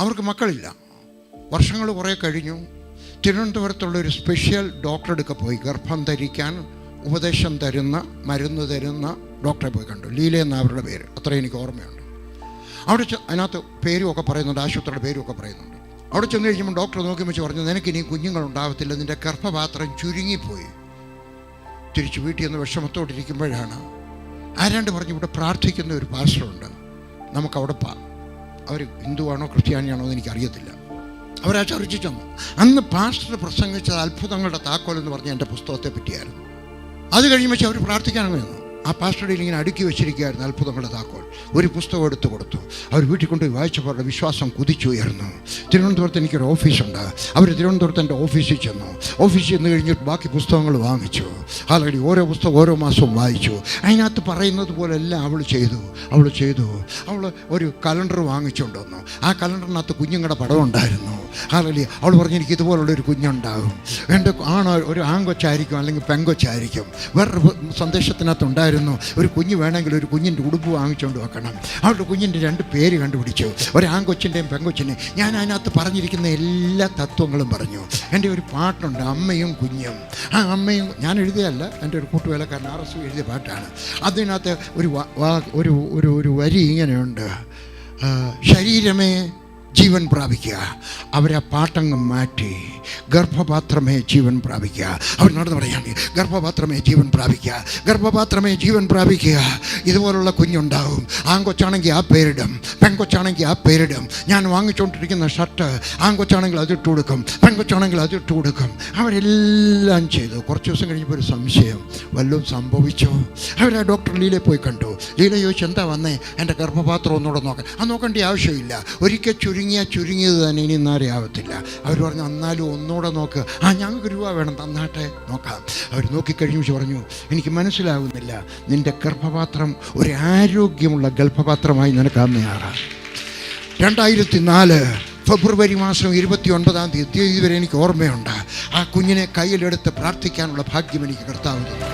അവർക്ക് മക്കളില്ല. വർഷങ്ങൾ കുറേ കഴിഞ്ഞു. തിരുവനന്തപുരത്തുള്ളൊരു സ്പെഷ്യൽ ഡോക്ടറെ അടുക്ക പോയി. ഗർഭം ധരിക്കാൻ ഉപദേശം തരുന്ന, മരുന്ന് തരുന്ന ഡോക്ടറെ പോയി കണ്ടു. ലീല എന്ന അവരുടെ പേര്, അത്ര എനിക്ക് ഓർമ്മയുണ്ട്. അവിടെ അതിനകത്ത് പേരും ഒക്കെ പറയുന്നുണ്ട്, ആശുപത്രിയുടെ പേരും ഒക്കെ പറയുന്നുണ്ട്. അവിടെ ചെന്ന് കഴിയുമ്പോൾ ഡോക്ടർ നോക്കി വെച്ച് പറഞ്ഞു, നിനക്കിനി കുഞ്ഞുങ്ങളുണ്ടാകത്തില്ല, നിൻ്റെ ഗർഭപാത്രം ചുരുങ്ങിപ്പോയി. തിരിച്ച് വീട്ടിൽ നിന്ന് വിഷമത്തോടിരിക്കുമ്പോഴാണ് ആരാണ്ട് പറഞ്ഞു, ഇവിടെ പ്രാർത്ഥിക്കുന്ന ഒരു പാസ്റ്ററുണ്ട്, നമുക്കവിടെ അവർ ഹിന്ദുവാണോ ക്രിസ്ത്യാനിയാണോ എന്ന് എനിക്കറിയത്തില്ല. അവരാ ചർച്ച ചെന്നു. അന്ന് പാസ്റ്റർ പ്രസംഗിച്ചത് അത്ഭുതങ്ങളുടെ താക്കോൽ എന്ന് പറഞ്ഞ എൻ്റെ പുസ്തകത്തെ പറ്റിയായിരുന്നു. അത് കഴിയുമ്പോൾ അവർ പ്രാർത്ഥിക്കാനങ്ങ് നിന്നു. ആ പാസ്റ്ററുടെ ഇങ്ങനെ അടുക്കി വെച്ചിരിക്കുകയായിരുന്നു അത്ഭുതങ്ങളുടെ താക്കോൽ. ഒരു പുസ്തകം എടുത്ത് കൊടുത്തു. അവർ വീട്ടിൽ കൊണ്ടുപോയി വായിച്ചപ്പോൾ അവരുടെ വിശ്വാസം കുതിച്ചുയർന്നു. തിരുവനന്തപുരത്ത് എനിക്കൊരു ഓഫീസുണ്ട്. അവർ തിരുവനന്തപുരത്ത് എൻ്റെ ഓഫീസിൽ ചെന്നു. ഓഫീസിൽ ചെന്ന് കഴിഞ്ഞിട്ട് ബാക്കി പുസ്തകങ്ങൾ വാങ്ങിച്ചു. ആൾറെഡി ഓരോ പുസ്തകം ഓരോ മാസവും വായിച്ചു. അതിനകത്ത് പറയുന്നത് പോലെല്ലാം അവൾ ചെയ്തു. അവൾ ഒരു കലണ്ടർ വാങ്ങിച്ചുകൊണ്ട് വന്നു. ആ കലണ്ടറിനകത്ത് കുഞ്ഞുങ്ങളുടെ പടം ഉണ്ടായിരുന്നു. ആൾറെഡി അവൾ പറഞ്ഞു, എനിക്ക് ഇതുപോലുള്ളൊരു കുഞ്ഞുണ്ടാകും. എൻ്റെ ഒരു ആൺകൊച്ചായിരിക്കും അല്ലെങ്കിൽ പെങ്കൊച്ചായിരിക്കും. വേറൊരു സന്ദേശത്തിനകത്ത് ഉണ്ടായിരുന്നു, ഒരു കുഞ്ഞ് വേണമെങ്കിൽ ഒരു കുഞ്ഞിൻ്റെ ഉടുപ്പ് വാങ്ങിച്ചുകൊണ്ട് വെക്കണം. അവളുടെ കുഞ്ഞിൻ്റെ 2 പേര് കണ്ടുപിടിച്ചു, ഒരു ആൺകൊച്ചിൻ്റെയും പെങ്കൊച്ചിൻ്റെയും. ഞാൻ അതിനകത്ത് പറഞ്ഞിരിക്കുന്ന എല്ലാ തത്വങ്ങളും പറഞ്ഞു. എൻ്റെ ഒരു പാട്ടുണ്ട്, അമ്മയും കുഞ്ഞും. ആ അമ്മയും ഞാൻ എഴുതിയല്ല, എൻ്റെ ഒരു കൂട്ടുവേലക്കാരൻ RSU എഴുതിയ പാട്ടാണ്. അതിനകത്ത് ഒരു വരി ഇങ്ങനെയുണ്ട്, ശരീരമേ ജീവൻ പ്രാപിക്കുക. അവരെ പാട്ടങ്ങ് മാറ്റി, ഗർഭപാത്രമേ ജീവൻ പ്രാപിക്കുക. അവർ നടന്നു പറയാണ്, ഗർഭപാത്രമേ ജീവൻ പ്രാപിക്കുക, ഗർഭപാത്രമേ ജീവൻ പ്രാപിക്കുക. ഇതുപോലുള്ള കുഞ്ഞുണ്ടാവും. ആൺകൊച്ചാണെങ്കിൽ ആ പേരിടും, പെൺകൊച്ചാണെങ്കിൽ ആ പേരിടും. ഞാൻ വാങ്ങിച്ചുകൊണ്ടിരിക്കുന്ന ഷർട്ട് ആൺകൊച്ചാണെങ്കിൽ അതിട്ട് കൊടുക്കും, പെൺകൊച്ചാണെങ്കിൽ അതിട്ട് കൊടുക്കും. അവരെല്ലാം ചെയ്തു. കുറച്ച് ദിവസം കഴിഞ്ഞപ്പോൾ ഒരു സംശയം, വല്ലതും സംഭവിച്ചോ? അവരാ ഡോക്ടർ ലീലയെ പോയി കണ്ടു. ലീല ചോദിച്ചു, എന്താ വന്നേ? എൻ്റെ ഗർഭപാത്രം ഒന്നുകൂടെ നോക്കാൻ. അത് നോക്കേണ്ട ആവശ്യമില്ല, ഒരിക്കൽ ചുരുങ്ങിയത് തന്നെ ഇനി ഇന്നാരെ ആവത്തില്ല. അവർ പറഞ്ഞു, എന്നാലും ഒന്നുകൂടെ നോക്ക്. ഞങ്ങൾക്ക് രൂപ വേണം, തന്നാട്ടെ, നോക്കാം. അവർ നോക്കിക്കഴിഞ്ഞു പറഞ്ഞു, എനിക്ക് മനസ്സിലാകുന്നില്ല, നിൻ്റെ ഗർഭപാത്രം ഒരു ആരോഗ്യമുള്ള ഗർഭപാത്രമായി നിനക്ക് അന്നയാറാം. 2004 ഫെബ്രുവരി മാസം 29-ാം തീയതി ഇതുവരെ എനിക്ക് ഓർമ്മയുണ്ട്. ആ കുഞ്ഞിനെ കയ്യിലെടുത്ത് പ്രാർത്ഥിക്കാനുള്ള ഭാഗ്യം എനിക്ക് കർത്താവ് തന്നു.